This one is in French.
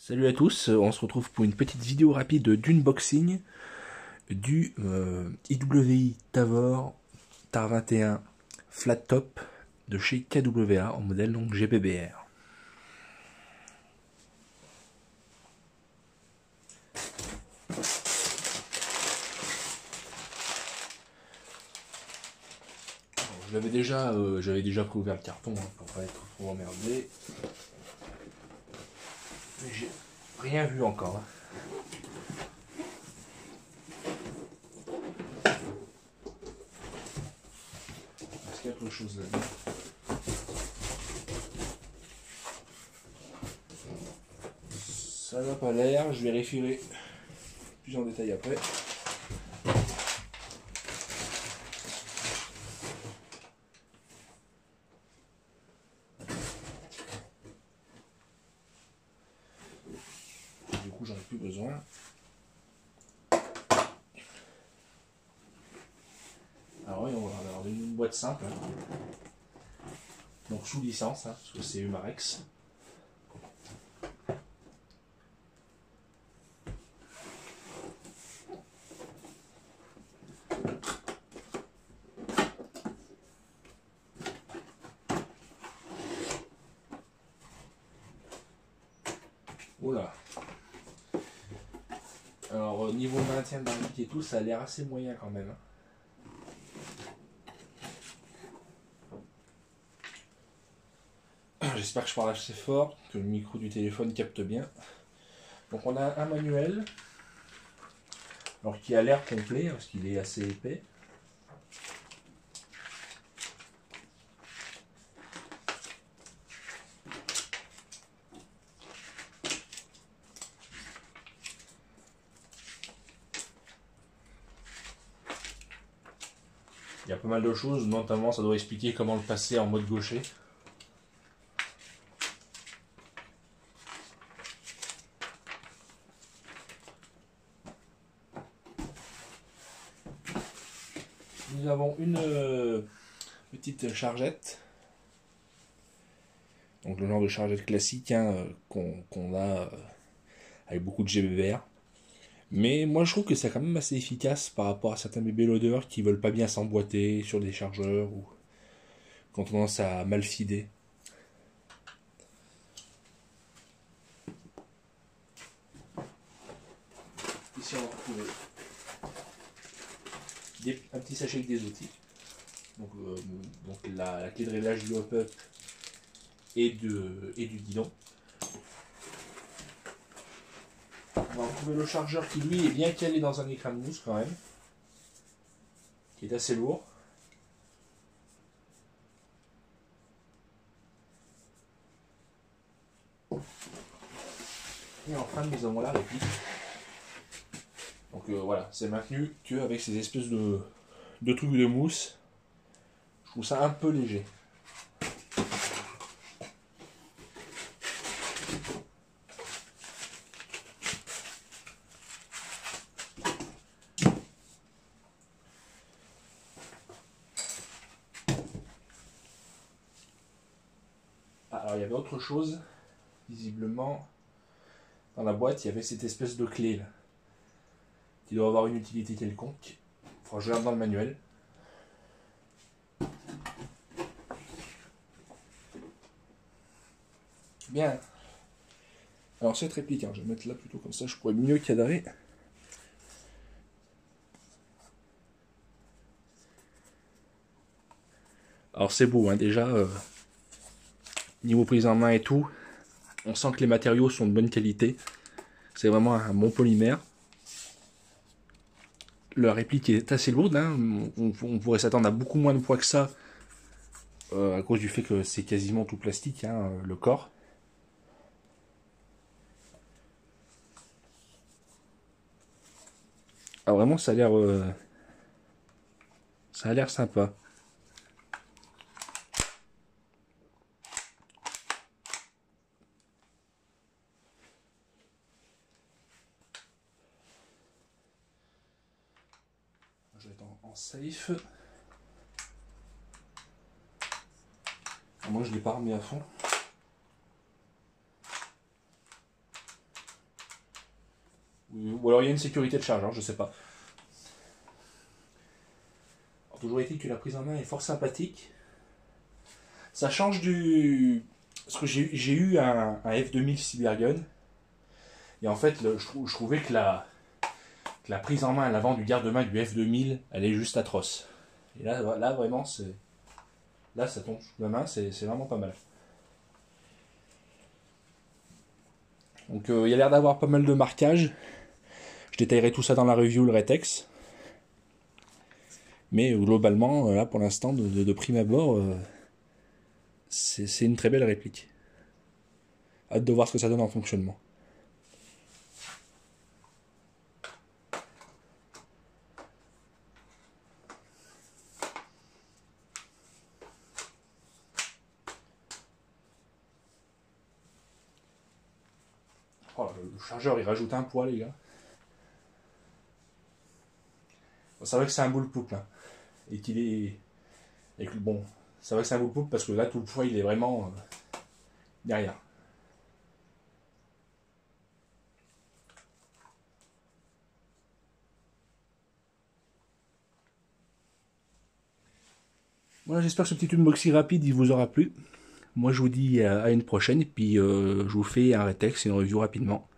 Salut à tous, on se retrouve pour une petite vidéo rapide d'unboxing du IWI Tavor TAR 21 Flat Top de chez KWA en modèle donc GBBR. J'avais déjà préouvert le carton pour pas être trop emmerdé. Mais j'ai rien vu encore. Est-ce qu'il y a autre chose là-dedans? Ça n'a pas l'air, je vérifierai plus en détail après. Du coup, j'en ai plus besoin. Alors oui, on va avoir une boîte simple, donc sous licence, parce que c'est Umarex. Oula. Alors niveau maintien de l'arbitre et tout, ça a l'air assez moyen quand même. J'espère que je parle assez fort, que le micro du téléphone capte bien. Donc on a un manuel, alors qui a l'air complet, parce qu'il est assez épais. Il y a pas mal de choses, notamment ça doit expliquer comment le passer en mode gaucher. Nous avons une petite chargette. Donc le genre de chargette classique qu'on a avec beaucoup de GBBR. Mais moi je trouve que c'est quand même assez efficace par rapport à certains bébés loaders qui veulent pas bien s'emboîter sur des chargeurs ou qui ont tendance à mal fider. Ici on va retrouver un petit sachet avec des outils. Donc la clé de réglage du hop-up et du guidon. On va retrouver le chargeur qui lui est bien calé dans un écran de mousse quand même, qui est assez lourd. Et enfin nous avons la réplique. Donc voilà, c'est maintenu qu'avec ces espèces de trucs de mousse. Je trouve ça un peu léger. Alors il y avait autre chose, visiblement, dans la boîte il y avait cette espèce de clé là, qui doit avoir une utilité quelconque. Il faudra que je regarde dans le manuel. Bien. Alors cette réplique, je vais mettre là plutôt comme ça, je pourrais mieux cadrer. Alors c'est beau, déjà, niveau prise en main et tout, on sent que les matériaux sont de bonne qualité. C'est vraiment un bon polymère. La réplique est assez lourde, on pourrait s'attendre à beaucoup moins de poids que ça, à cause du fait que c'est quasiment tout plastique, le corps. Alors vraiment ça a l'air sympa. Je vais être en safe. Moi je ne l'ai pas remis à fond. Ou alors il y a une sécurité de chargeur, je sais pas. Alors, toujours est-il que la prise en main est fort sympathique. Ça change du... Parce que j'ai eu un F2000 Cybergun. Et en fait, je trouvais que la prise en main à l'avant du garde-main du F2000, elle est juste atroce. Et là vraiment, c'est... Là, ça tombe sous la main, c'est vraiment pas mal. Donc, il y a l'air d'avoir pas mal de marquages. Je détaillerai tout ça dans la review, le Retex. Mais globalement, là, pour l'instant, de prime abord, c'est une très belle réplique. Hâte de voir ce que ça donne en fonctionnement. Oh, le chargeur, il rajoute un poids, les gars. Bon, c'est vrai que c'est un bullpup, là. Et qu'il est... Et que, bon, c'est vrai que c'est un bullpup parce que là, tout le poids, il est vraiment derrière. Voilà, j'espère que ce petit unboxing rapide, il vous aura plu. Moi, je vous dis à une prochaine, et puis je vous fais un Retex et une review rapidement.